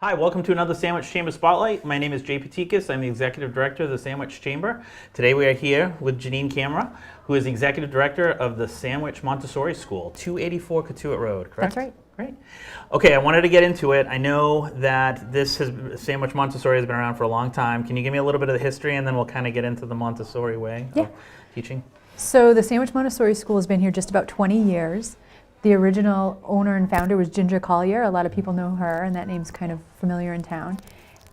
Hi, welcome to another Sandwich Chamber Spotlight. My name is Jay Patikas. I'm the Executive Director of the Sandwich Chamber. Today we are here with Janine Camera, who is the Executive Director of the Sandwich Montessori School, 284 Cotuit Road, correct? That's right. Great. Okay, I wanted to get into it. I know that Sandwich Montessori has been around for a long time. Can you give me a little bit of the history, and then we'll kind of get into the Montessori way of teaching? So the Sandwich Montessori School has been here just about 20 years. The original owner and founder was Ginger Collier. A lot of people know her, and that name's kind of familiar in town.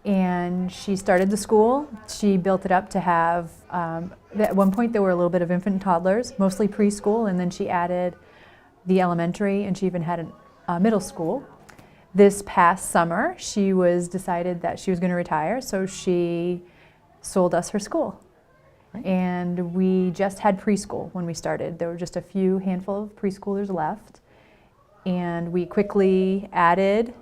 And she started the school. She built it up to have, at one point there were a little bit of infant and toddlers, mostly preschool, and then she added the elementary, and she even had a middle school. This past summer, she decided that she was going to retire, so she sold us her school. Right. And we just had preschool when we started. There were just a handful of preschoolers left. And we quickly added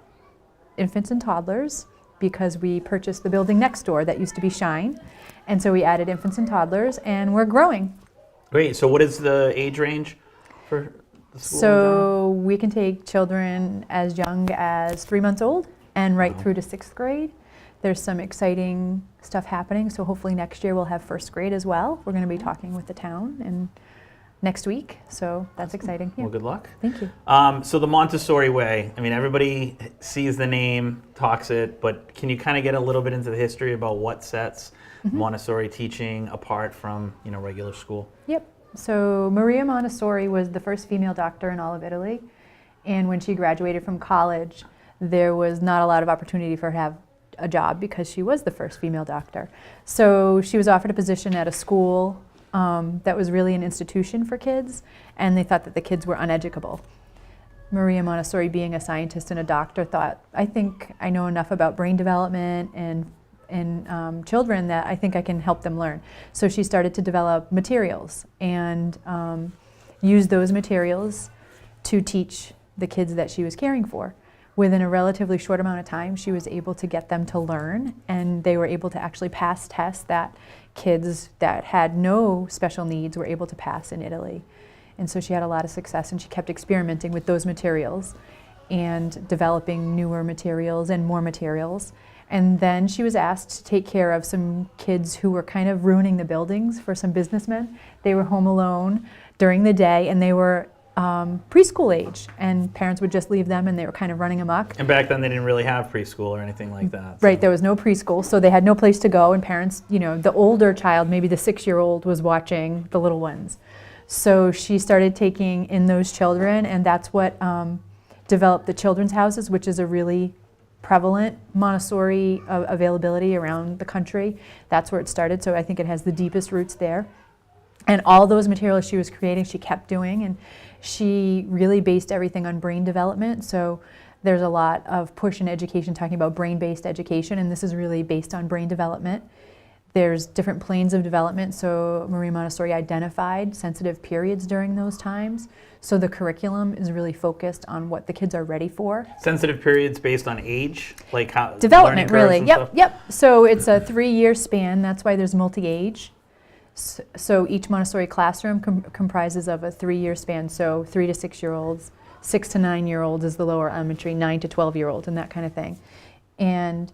infants and toddlers because we purchased the building next door that used to be Shine. And so we added infants and toddlers, and we're growing. Great. So what is the age range for the school? So we can take children as young as 3 months old and right through to 6th grade. There's some exciting stuff happening, so hopefully next year we'll have 1st grade as well. We're going to be talking with the town and next week, so that's exciting. Yeah. Well, good luck. Thank you. So the Montessori way, I mean, everybody sees the name, talks it, but can you kind of get a little bit into the history about what sets Montessori teaching apart from, regular school? Yep. So Maria Montessori was the first female doctor in all of Italy, and when she graduated from college, there was not a lot of opportunity for her to have a job because she was the first female doctor. So she was offered a position at a school that was really an institution for kids, and they thought that the kids were uneducable. Maria Montessori, being a scientist and a doctor, thought, I think I know enough about brain development and children that I think I can help them learn. So she started to develop materials and use those materials to teach the kids that she was caring for. Within a relatively short amount of time, she was able to get them to learn, and they were able to actually pass tests that kids that had no special needs were able to pass in Italy. And so she had a lot of success, and she kept experimenting with those materials and developing newer materials and more materials. And then she was asked to take care of some kids who were kind of ruining the buildings for some businessmen. They were home alone during the day, and they were preschool age, and parents would just leave them, and they were kind of running amok. And back then they didn't really have preschool or anything like that. Right, there was no preschool, so they had no place to go, and parents, the older child, maybe the 6-year-old, was watching the little ones. So she started taking in those children, and that's what developed the children's houses, which is a really prevalent Montessori availability around the country. That's where it started, so I think it has the deepest roots there. And all those materials she was creating, she kept doing, and she really based everything on brain development. So there's a lot of push in education talking about brain-based education, and this is really based on brain development. There's different planes of development, so Maria Montessori identified sensitive periods during those times. So the curriculum is really focused on what the kids are ready for. Sensitive periods based on age? Like how development, really. Yep. So it's a 3-year span. That's why there's multi-age. So each Montessori classroom comprises of a 3-year span, so 3 to 6-year-olds, 6 to 9-year-olds is the lower elementary, 9 to 12-year-olds, and that kind of thing. And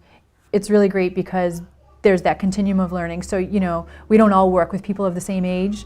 it's really great because there's that continuum of learning. So, we don't all work with people of the same age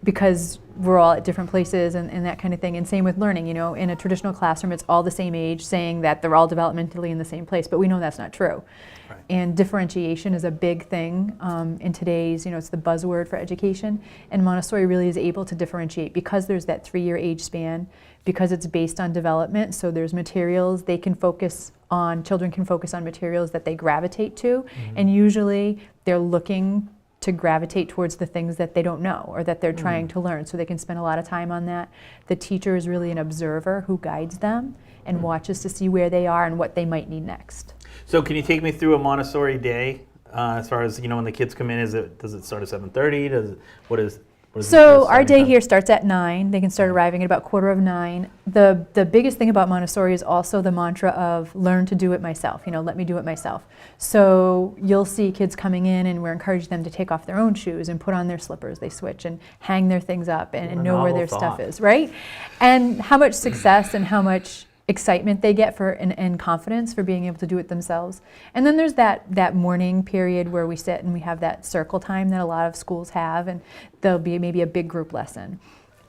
because we're all at different places and that kind of thing. And same with learning, in a traditional classroom, it's all the same age, saying that they're all developmentally in the same place, but we know that's not true. Right. And differentiation is a big thing in today's, it's the buzzword for education. And Montessori really is able to differentiate because there's that 3-year age span, because it's based on development. So there's materials children can focus on materials that they gravitate to. And usually they're looking to gravitate towards the things that they don't know or that they're trying to learn. So they can spend a lot of time on that. The teacher is really an observer who guides them and watches to see where they are and what they might need next. So can you take me through a Montessori day as far as, when the kids come in, does it start at 7:30? What is So our day here starts at 9. They can start arriving at about 8:45. The biggest thing about Montessori is also the mantra of learn to do it myself, let me do it myself. So you'll see kids coming in, and we're encouraging them to take off their own shoes and put on their slippers. They switch and hang their things up and know where their stuff is, right? And how much success and how much excitement they get for and confidence for being able to do it themselves. And then there's that morning period where we sit and we have that circle time that a lot of schools have, and there'll be maybe a big group lesson.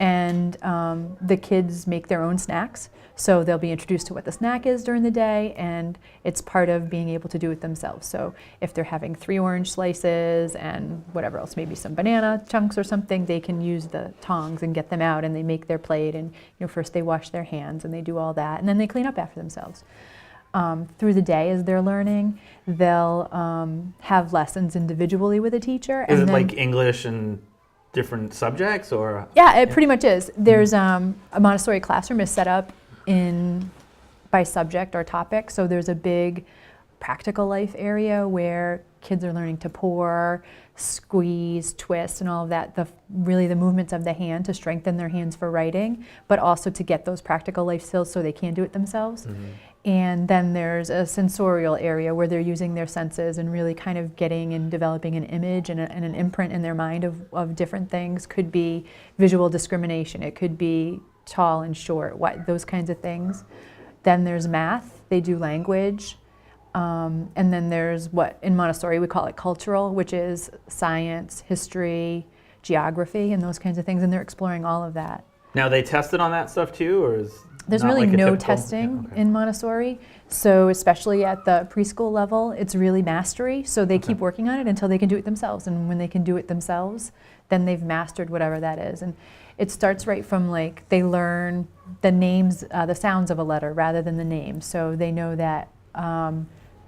And the kids make their own snacks, so they'll be introduced to what the snack is during the day, and it's part of being able to do it themselves. So if they're having 3 orange slices and whatever else, maybe some banana chunks or something, they can use the tongs and get them out, and they make their plate, and first they wash their hands and they do all that, and then they clean up after themselves. Through the day as they're learning, they'll have lessons individually with a teacher. Is it like English and different subjects, or? Yeah, it pretty much is. There's a Montessori Classroom is set up by subject or topic. So there's a big practical life area where kids are learning to pour, squeeze, twist, and all of that. Really the movements of the hand to strengthen their hands for writing, but also to get those practical life skills so they can do it themselves. And then there's a sensorial area where they're using their senses and really kind of getting and developing an image and an imprint in their mind of different things. Could be visual discrimination. It could be tall and short, those kinds of things. Then there's math. They do language. And then there's what in Montessori we call it cultural, which is science, history, geography, and those kinds of things. And they're exploring all of that. Now, they tested on that stuff too, or is there's really no testing in Montessori, so especially at the preschool level, it's really mastery. So they keep working on it until they can do it themselves, and when they can do it themselves, then they've mastered whatever that is. And it starts right from like they learn the names, the sounds of a letter rather than the name. So they know that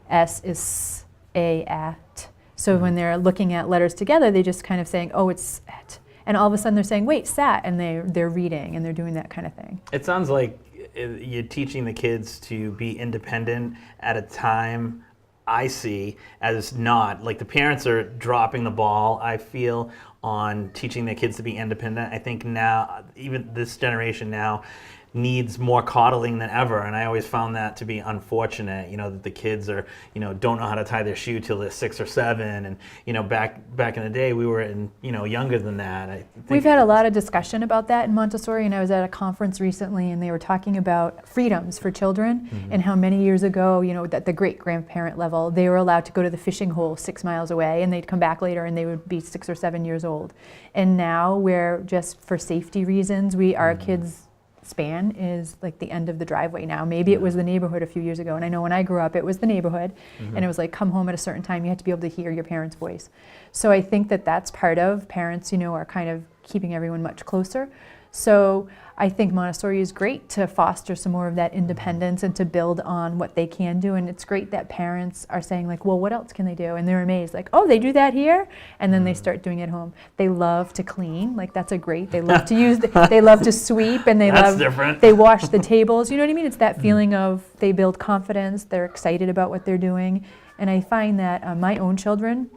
S is A, at. So when they're looking at letters together, they just kind of saying, oh, it's at. And all of a sudden they're saying, wait, sat, and they're reading, and they're doing that kind of thing. It sounds like you're teaching the kids to be independent at a time I see as not. Like the parents are dropping the ball, I feel, on teaching their kids to be independent. I think now, even this generation now, needs more coddling than ever, and I always found that to be unfortunate. That the kids are, don't know how to tie their shoe till they're 6 or 7, and back in the day we were younger than that. I think we've had a lot of discussion about that in Montessori, and I was at a conference recently, and they were talking about freedoms for children and how many years ago, at the great grandparent level, they were allowed to go to the fishing hole 6 miles away, and they'd come back later, and they would be 6 or 7 years old. And now, we're just for safety reasons, our kids' span is like the end of the driveway now. Maybe it was the neighborhood a few years ago, and I know when I grew up it was the neighborhood, and it was like come home at a certain time, you had to be able to hear your parents' voice. So I think that's part of parents, are kind of keeping everyone much closer. So I think Montessori is great to foster some more of that independence and to build on what they can do. And it's great that parents are saying like, well, what else can they do? And they're amazed, like, oh, they do that here? And then they start doing it at home. They love to clean, like that's they love to use, they love to sweep, and they wash the tables. You know what I mean? It's that feeling of they build confidence, they're excited about what they're doing. And I find that my own children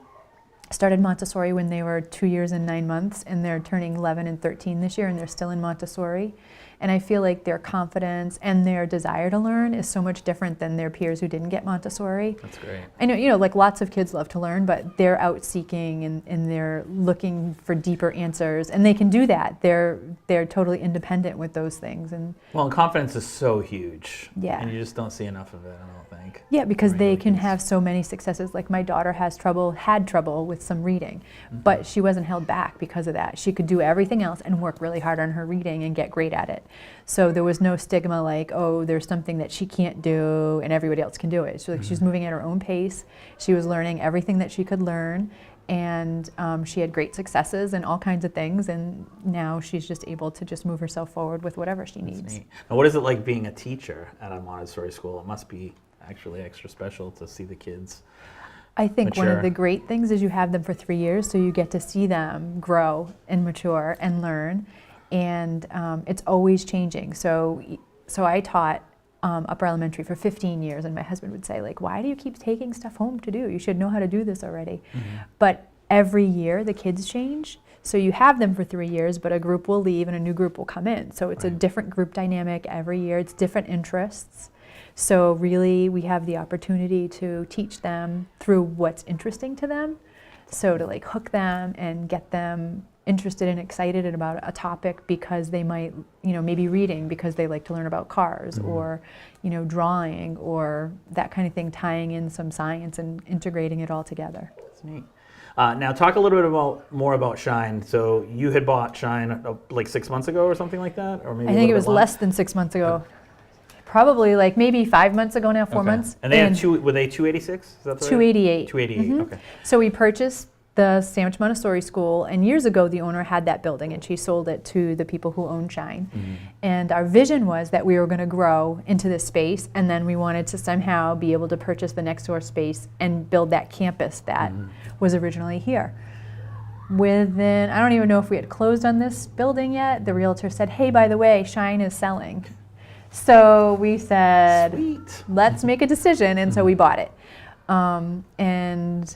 started Montessori when they were 2 years and 9 months, and they're turning 11 and 13 this year, and they're still in Montessori. And I feel like their confidence and their desire to learn is so much different than their peers who didn't get Montessori. That's great. I know, like lots of kids love to learn, but they're out seeking and they're looking for deeper answers, and they can do that. They're totally independent with those things. And confidence is so huge. Yeah. And you just don't see enough of it, I don't think. Yeah, because they can have so many successes. Like my daughter had trouble with some reading, but she wasn't held back because of that. She could do everything else and work really hard on her reading and get great at it. So there was no stigma like, oh, there's something that she can't do and everybody else can do it. So she was moving at her own pace. She was learning everything that she could learn, and she had great successes and all kinds of things, and now she's just able to just move herself forward with whatever she needs. Neat. Now, what is it like being a teacher at a Montessori school? It must be actually extra special to see the kids I think mature. One of the great things is you have them for 3 years, so you get to see them grow and mature and learn, and it's always changing. So I taught upper elementary for 15 years, and my husband would say, like, why do you keep taking stuff home to do? You should know how to do this already. But every year the kids change. So you have them for 3 years, but a group will leave and a new group will come in. So it's a different group dynamic every year. It's different interests. So really we have the opportunity to teach them through what's interesting to them. So to like hook them and get them interested and excited about a topic because they might, maybe reading because they like to learn about cars, or, drawing, or that kind of thing, tying in some science and integrating it all together. That's neat. Now talk a little bit more about Shine. So you had bought Shine like 6 months ago or something like that? Or maybe I think it was less than 6 months ago. Probably like maybe 5 months ago now, 4 months. And they had were they 286? Is that the 288. Right? 288, okay. So we purchased the Sandwich Montessori School, and years ago the owner had that building and she sold it to the people who own Shine. And our vision was that we were going to grow into this space, and then we wanted to somehow be able to purchase the next door space and build that campus that was originally here. Within, I don't even know if we had closed on this building yet, the realtor said, hey, by the way, Shine is selling. So we said, Sweet. Let's make a decision, and so we bought it. And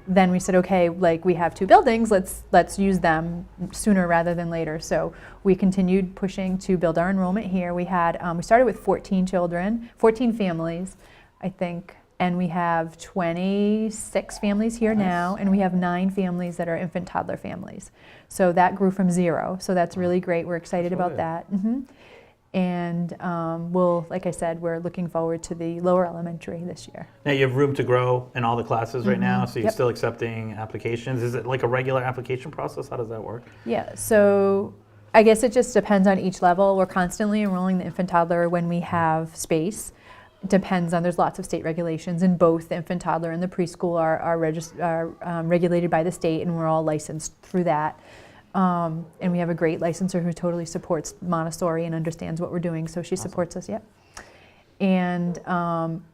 then we said, okay, like we have 2 buildings, let's use them sooner rather than later. So we continued pushing to build our enrollment here. We had we started with 14 children, 14 families, I think, and we have 26 families here now, and we have 9 families that are infant toddler families. So that grew from 0. So that's really great. We're excited about that. And like I said, we're looking forward to the lower elementary this year. Now you have room to grow in all the classes right now, so you're still accepting applications. Is it like a regular application process? How does that work? Yeah, so I guess it just depends on each level. We're constantly enrolling the infant toddler when we have space. It depends on, there's lots of state regulations, and both the infant toddler and the preschool are regulated by the state, and we're all licensed through that. And we have a great licensor who totally supports Montessori and understands what we're doing, so she supports us, And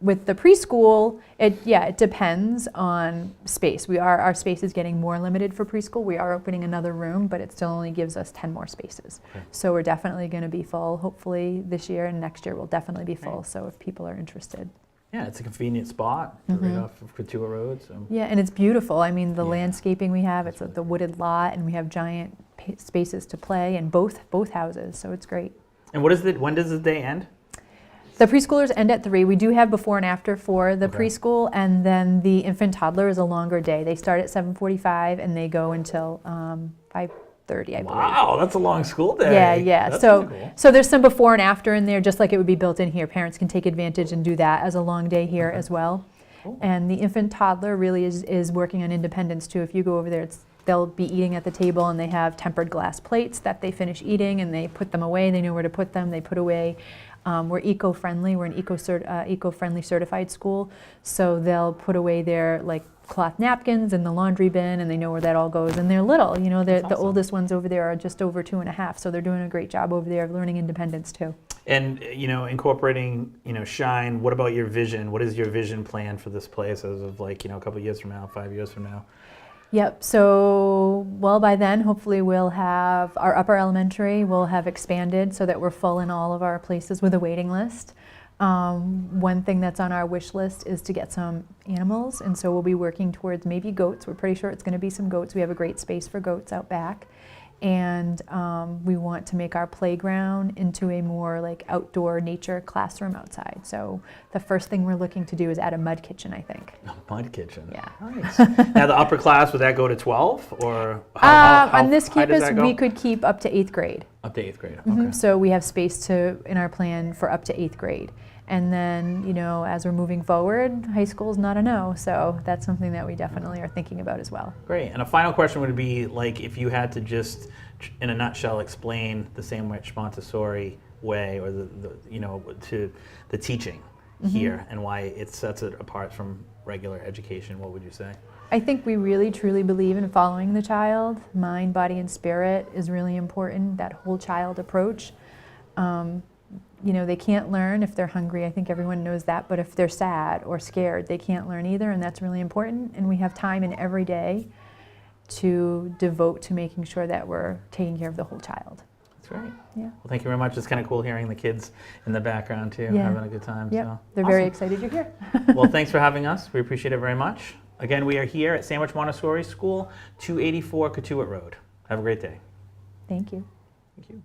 with the preschool, it depends on space. Our space is getting more limited for preschool. We are opening another room, but it still only gives us 10 more spaces. So we're definitely going to be full, hopefully this year, and next year we'll definitely be full, so if people are interested. Yeah, it's a convenient spot, right off of Couture Road. So. Yeah, and it's beautiful. I mean, the landscaping we have, it's the wooded lot, and we have giant spaces to play in both houses, so it's great. And when does the day end? The preschoolers end at 3. We do have before and after for the preschool, and then the infant toddler is a longer day. They start at 7:45 and they go until 5:30, I believe. Wow, that's a long school day. Yeah. That's So cool. so there's some before and after in there, just like it would be built in here. Parents can take advantage and do that as a long day here as well. Cool. And the infant toddler really is working on independence too. If you go over there, they'll be eating at the table, and they have tempered glass plates that they finish eating, and they put them away. They know where to put them. They put away. We're eco-friendly. We're an eco-friendly certified school, so they'll put away their cloth napkins in the laundry bin, and they know where that all goes. And they're little. The awesome. oldest ones over there are just over 2.5, so they're doing a great job over there of learning independence too. And incorporating Shine. What about your vision? What is your vision plan for this place as of a couple of years from now, 5 years from now? Yep, so, by then, hopefully we'll have our upper elementary will have expanded so that we're full in all of our places with a waiting list. One thing that's on our wish list is to get some animals, and so we'll be working towards maybe goats. We're pretty sure it's going to be some goats. We have a great space for goats out back. And we want to make our playground into a more outdoor nature classroom outside. So the first thing we're looking to do is add a mud kitchen, I think. A mud kitchen. Yeah. Nice. Now the upper class, would that go to 12, or on this high does campus that go? we could keep up to 8th grade. Up to 8th grade. Okay. So we have space in our plan for up to 8th grade. And then, as we're moving forward, high school is not a no, so that's something that we definitely are thinking about as well. Great. And a final question would be, if you had to just, in a nutshell, explain the Sandwich Montessori way, or to the teaching here, and why it sets it apart from regular education, what would you say? I think we really truly believe in following the child. Mind, body, and spirit is really important, that whole child approach. They can't learn if they're hungry. I think everyone knows that. But if they're sad or scared, they can't learn either, and that's really important. And we have time in every day to devote to making sure that we're taking care of the whole child. That's right. Yeah. Well, thank you very much. It's kind of cool hearing the kids in the background too, Yeah. having a good time. Yep. So. They're very excited you're here. Well, thanks for having us. We appreciate it very much. Again, we are here at Sandwich Montessori School, 284 Couture Road. Have a great day. Thank you. Thank you.